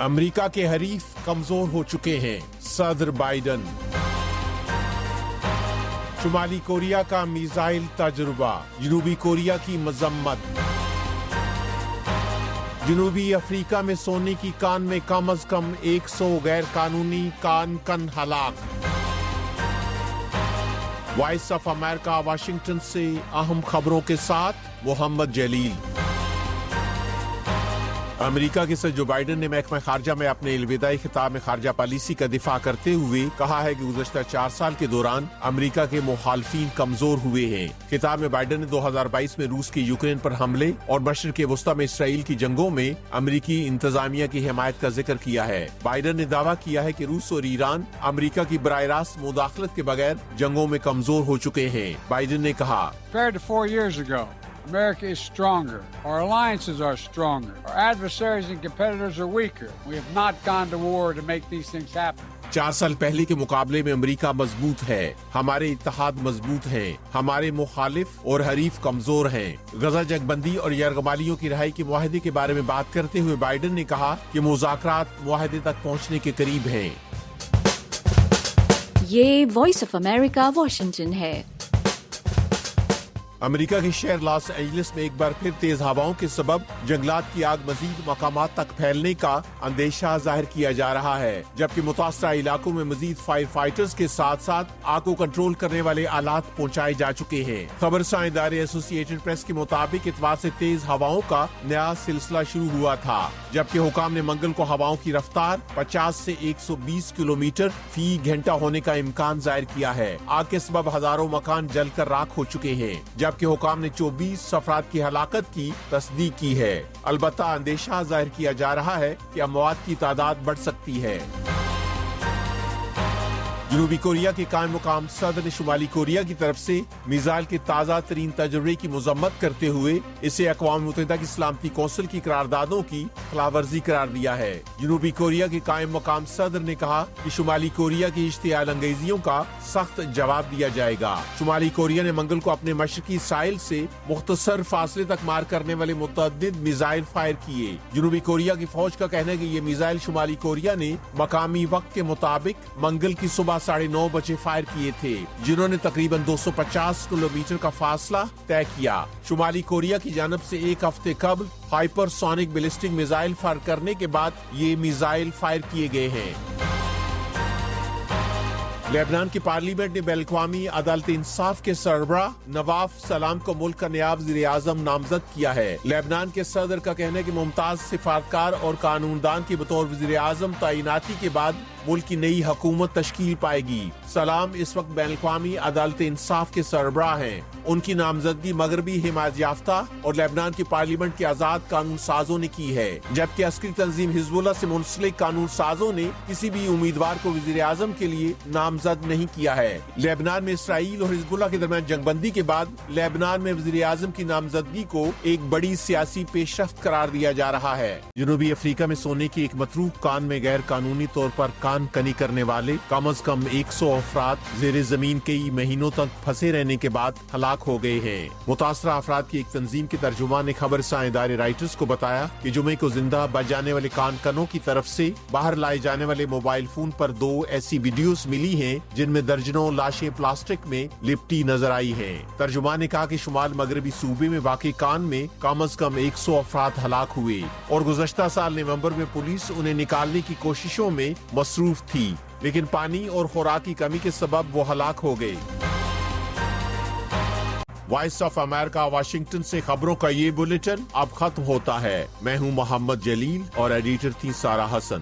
امریکہ کے حریف کمزور ہو چکے ہیں، صدر بائیڈن۔ شمالی کوریا کا میزائل تجربہ، جنوبی کوریا کی مذمت۔ جنوبی افریقہ میں سونے کی کان میں کم از کم 100 غیر قانونی کان کن ہلاک۔ وائس آف امریکہ واشنگٹن سے اہم خبروں کے ساتھ محمد جلیل۔ امریکہ کے صدر جو بائیڈن نے محکمہ خارجہ میں اپنے الوداعی خطاب میں خارجہ پالیسی کا دفاع کرتے ہوئے کہا ہے کہ گزشتہ 4 سال کے دوران امریکہ کے مخالفین کمزور ہوئے ہیں۔ خطاب میں بائیڈن نے 2022 میں روس کے یوکرین پر حملے اور مشرق وسطی میں اسرائیل کی جنگوں میں امریکی انتظامیہ کی حمایت کا ذکر کیا ہے۔ بائیڈن نے دعویٰ کیا ہے کہ روس اور ایران امریکہ کی براہ راست مداخلت کے بغیر جنگوں میں کمزور ہو چکے ہیں۔ بائیڈن نے کہا، Compared to 4 years ago, America is stronger. Our alliances are stronger. Our adversaries and competitors are weaker. We have not gone to war to make these things happen. 4 سال پہلے کے مقابلے میں امریکہ مضبوط ہے، ہمارے اتحاد مضبوط ہیں، ہمارے مخالف اور حریف کمزور ہیں۔ غزہ جنگ بندی اور یرغمالیوں کی رہائی کے معاہدے کے بارے میں بات کرتے ہوئے بائیڈن نے کہا کہ مذاکرات معاہدے تک پہنچنے کے قریب ہیں۔ یہ وائس آف امریکہ واشنگٹن ہے۔ امریکہ کے شہر لاس اینجلس میں ایک بار پھر تیز ہواؤں کے سبب جنگلات کی آگ مزید مقامات تک پھیلنے کا اندیشہ ظاہر کیا جا رہا ہے، جبکہ متاثرہ علاقوں میں مزید فائر فائٹرز کے ساتھ ساتھ آگ کو کنٹرول کرنے والے آلات پہنچائے جا چکے ہیں۔ خبر رساں ادارے ایسوسی ایٹڈ پریس کے مطابق اتوار سے تیز ہواؤں کا نیا سلسلہ شروع ہوا تھا، جبکہ حکام نے منگل کو ہواؤں کی رفتار 50 سے 120 کلومیٹر فی گھنٹہ ہونے کا امکان ظاہر کیا ہے۔ آگ کے سبب ہزاروں مکان جل کر راکھ ہو چکے ہیں، جبکہ حکام نے 24 افراد کی ہلاکت کی تصدیق کی ہے۔ البتہ اندیشہ ظاہر کیا جا رہا ہے کہ اموات کی تعداد بڑھ سکتی ہے۔ جنوبی کوریا کے قائم مقام صدر نے شمالی کوریا کی طرف سے میزائل کے تازہ ترین تجربے کی مذمت کرتے ہوئے اسے اقوام متحدہ کی سلامتی کونسل کی قراردادوں کی خلاف ورزی قرار دیا ہے۔ جنوبی کوریا کے قائم مقام صدر نے کہا کہ شمالی کوریا کی اشتعال انگیزیوں کا سخت جواب دیا جائے گا۔ شمالی کوریا نے منگل کو اپنے مشرقی ساحل سے مختصر فاصلے تک مار کرنے والے متعدد میزائل فائر کیے۔ جنوبی کوریا کی فوج کا کہنا ہے کہ یہ میزائل شمالی کوریا نے مقامی وقت کے مطابق منگل کی صبح 9:30 بجے فائر کیے تھے، جنہوں نے تقریباً 250 کلومیٹر کا فاصلہ طے کیا۔ شمالی کوریا کی جانب سے ایک ہفتے قبل hyper sonic ballistic missile fire کرنے کے بعد یہ میزائل فائر کیے گئے ہیں۔ لیبنان کی پارلیمنٹ نے بین الاقوامی عدالت انصاف کے سربراہ نواف سلام کو ملک کا نائب وزیر اعظم نامزد کیا ہے۔ لیبنان کے صدر کا کہنا ہے کہ ممتاز سفارتکار اور قانون دان کے بطور وزیر اعظم تعیناتی کے بعد ملک کی نئی حکومت تشکیل پائے گی۔ سلام اس وقت بین الاقوامی عدالت انصاف کے سربراہ ہیں۔ ان کی نامزدگی مغربی حمایت یافتہ اور لیبنان کی پارلیمنٹ کے آزاد قانون سازوں نے کی ہے، جبکہ عسکری تنظیم حزب اللہ سے منسلک قانون سازوں نے کسی بھی امیدوار کو وزیر اعظم کے لیے نامزد نہیں کیا ہے۔ لیبنان میں اسرائیل اور حزب اللہ کے درمیان جنگ بندی کے بعد لیبنان میں وزیر اعظم کی نامزدگی کو ایک بڑی سیاسی پیش رفت قرار دیا جا رہا ہے۔ جنوبی افریقہ میں سونے کی ایک متروک کان میں غیر قانونی طور پر کان کنی کرنے والے کم از کم 100 افراد زیر زمین کئی مہینوں تک پھنسے رہنے کے بعد ہلاک ہو گئے ہیں۔ متاثرہ افراد کی ایک تنظیم کے ترجمان نے خبر رساں ادارے رائٹرز کو بتایا کہ جمعے کو زندہ بچ جانے والے کان کنوں کی طرف سے باہر لائے جانے والے موبائل فون پر 2 ایسی ویڈیوز ملی ہیں جن میں درجنوں لاشیں پلاسٹک میں لپٹی نظر آئی ہیں۔ ترجمان نے کہا کہ شمال مغربی صوبے میں واقع کان میں کم از کم 100 افراد ہلاک ہوئے اور گزشتہ سال نومبر میں پولیس انہیں نکالنے کی کوششوں میں مصروف تھی، لیکن پانی اور خوراک کی کمی کے سبب وہ ہلاک ہو گئے۔ وائس آف امریکہ واشنگٹن سے خبروں کا یہ بلیٹن اب ختم ہوتا ہے۔ میں ہوں محمد جلیل اور ایڈیٹر تھی سارہ حسن۔